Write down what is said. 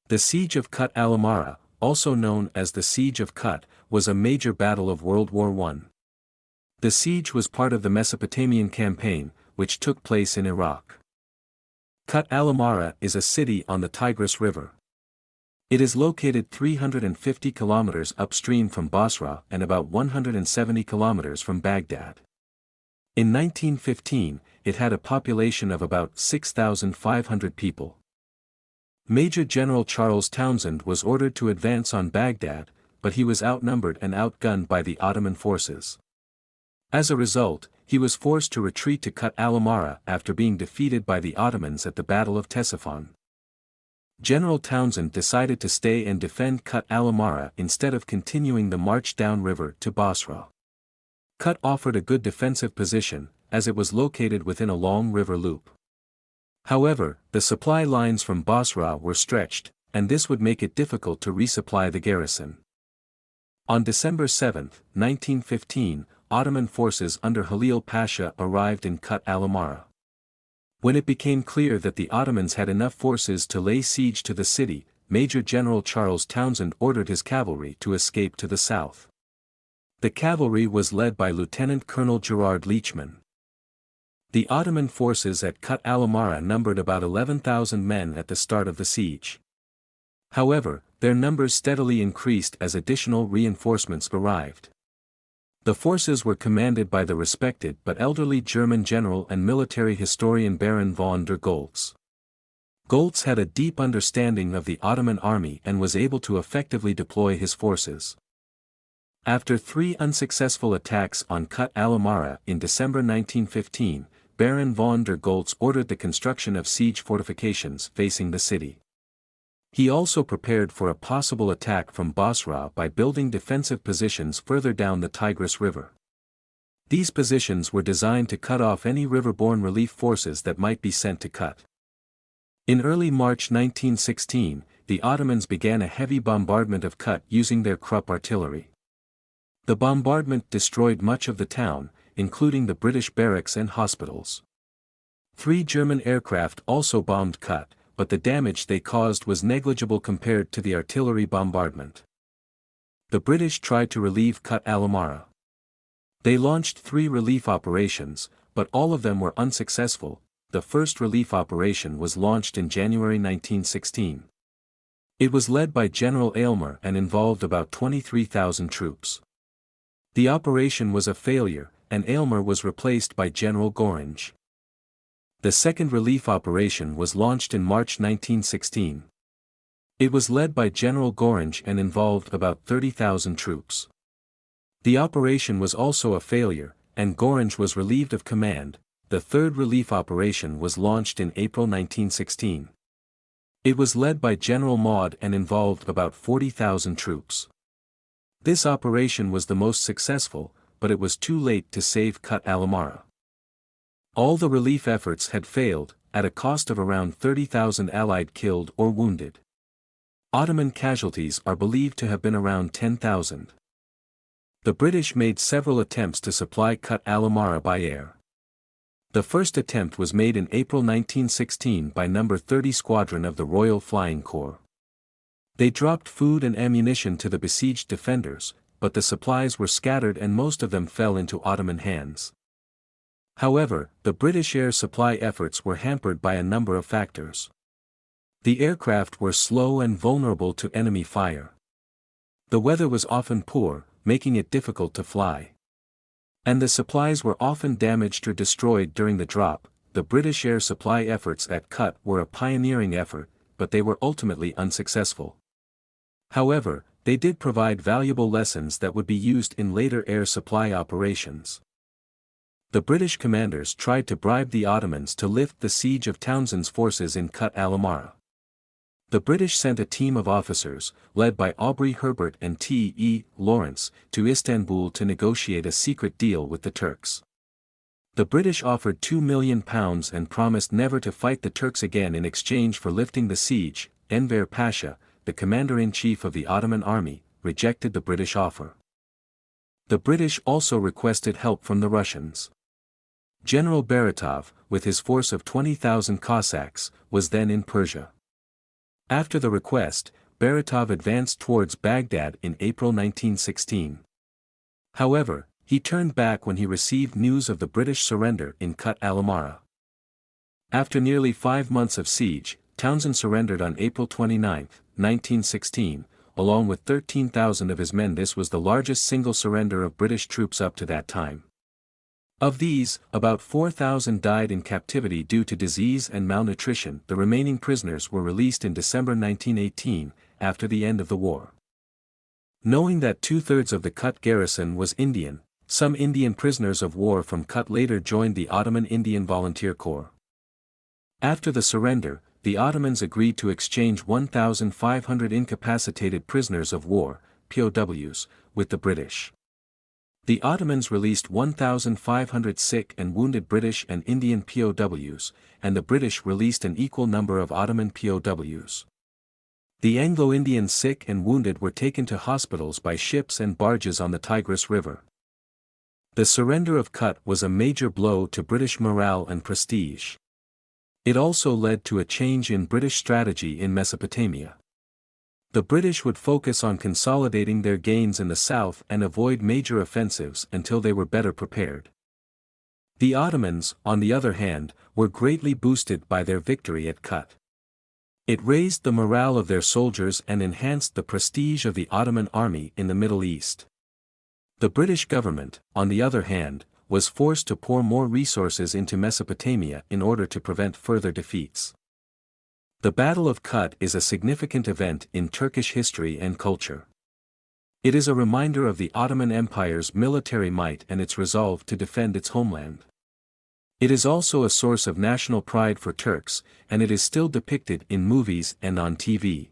The Siege of Kut al-Amara, also known as the Siege of Kut, was a major battle of World War I. The siege was part of the Mesopotamian Campaign, which took place in Iraq. Kut al-Amara is a city on the Tigris River. It is located 350 kilometers upstream from Basra and about 170 kilometers from Baghdad. In 1915, it had a population of about 6,500 people. Major General Charles Townshend was ordered to advance on Baghdad, but he was outnumbered and outgunned by the Ottoman forces. As a result, he was forced to retreat to Kut al-Amara after being defeated by the Ottomans at the Battle of Ctesiphon. General Townshend decided to stay and defend Kut al-Amara instead of continuing the march downriver to Basra. Kut offered a good defensive position, as it was located within a long river loop. However, the supply lines from Basra were stretched, and this would make it difficult to resupply the garrison. On December 7, 1915, Ottoman forces under Halil Pasha arrived in Kut al-Amara. When it became clear that the Ottomans had enough forces to lay siege to the city, Major General Charles Townshend ordered his cavalry to escape to the south. The cavalry was led by Lieutenant Colonel Gerard Leachman. The Ottoman forces at Kut al-Amara numbered about 11,000 men at the start of the siege. However, their numbers steadily increased as additional reinforcements arrived. The forces were commanded by the respected but elderly German general and military historian Baron von der Goltz. Goltz had a deep understanding of the Ottoman army and was able to effectively deploy his forces. After 3 unsuccessful attacks on Kut al-Amara in December 1915, Baron von der Goltz ordered the construction of siege fortifications facing the city. He also prepared for a possible attack from Basra by building defensive positions further down the Tigris River. These positions were designed to cut off any riverborne relief forces that might be sent to Kut. In early March 1916, the Ottomans began a heavy bombardment of Kut using their Krupp artillery. The bombardment destroyed much of the town, including the British barracks and hospitals. 3 German aircraft also bombed Kut, but the damage they caused was negligible compared to the artillery bombardment. The British tried to relieve Kut al-Amara. They launched 3 relief operations, but all of them were unsuccessful. The first relief operation was launched in January 1916. It was led by General al-Amara and involved about 23,000 troops. The operation was a failure, and al-Amara was replaced by General Gorange. The second relief operation was launched in March 1916. It was led by General Gorange and involved about 30,000 troops. The operation was also a failure, and Gorange was relieved of command. The third relief operation was launched in April 1916. It was led by General Maud and involved about 40,000 troops. This operation was the most successful, but it was too late to save Kut al-Amara. All the relief efforts had failed, at a cost of around 30,000 Allied killed or wounded. Ottoman casualties are believed to have been around 10,000. The British made several attempts to supply Kut al-Amara by air. The first attempt was made in April 1916 by No. 30 Squadron of the Royal Flying Corps. They dropped food and ammunition to the besieged defenders, but the supplies were scattered and most of them fell into Ottoman hands. However, the British air supply efforts were hampered by a number of factors. The aircraft were slow and vulnerable to enemy fire. The weather was often poor, making it difficult to fly. And the supplies were often damaged or destroyed during the drop. The British air supply efforts at Kut were a pioneering effort, but they were ultimately unsuccessful. However, they did provide valuable lessons that would be used in later air supply operations. The British commanders tried to bribe the Ottomans to lift the siege of Townshend's forces in Kut al-Amara. The British sent a team of officers, led by Aubrey Herbert and T.E. Lawrence, to Istanbul to negotiate a secret deal with the Turks. The British offered £2 million and promised never to fight the Turks again in exchange for lifting the siege. Enver Pasha, the commander-in-chief of the Ottoman army, rejected the British offer. The British also requested help from the Russians. General Baratov, with his force of 20,000 Cossacks, was then in Persia. After the request, Baratov advanced towards Baghdad in April 1916. However, he turned back when he received news of the British surrender in Kut al-Amara. After nearly 5 months of siege, Townshend surrendered on April 29, 1916, along with 13,000 of his men. This was the largest single surrender of British troops up to that time. Of these, about 4,000 died in captivity due to disease and malnutrition. The remaining prisoners were released in December 1918, after the end of the war. Knowing that 2/3 of the Kut garrison was Indian, some Indian prisoners of war from Kut later joined the Ottoman Indian Volunteer Corps. After the surrender, the Ottomans agreed to exchange 1,500 incapacitated prisoners of war, POWs, with the British. The Ottomans released 1,500 sick and wounded British and Indian POWs, and the British released an equal number of Ottoman POWs. The Anglo-Indian sick and wounded were taken to hospitals by ships and barges on the Tigris River. The surrender of Kut was a major blow to British morale and prestige. It also led to a change in British strategy in Mesopotamia. The British would focus on consolidating their gains in the south and avoid major offensives until they were better prepared. The Ottomans, on the other hand, were greatly boosted by their victory at Kut. It raised the morale of their soldiers and enhanced the prestige of the Ottoman army in the Middle East. The British government, on the other hand, was forced to pour more resources into Mesopotamia in order to prevent further defeats. The Battle of Kut is a significant event in Turkish history and culture. It is a reminder of the Ottoman Empire's military might and its resolve to defend its homeland. It is also a source of national pride for Turks, and it is still depicted in movies and on TV.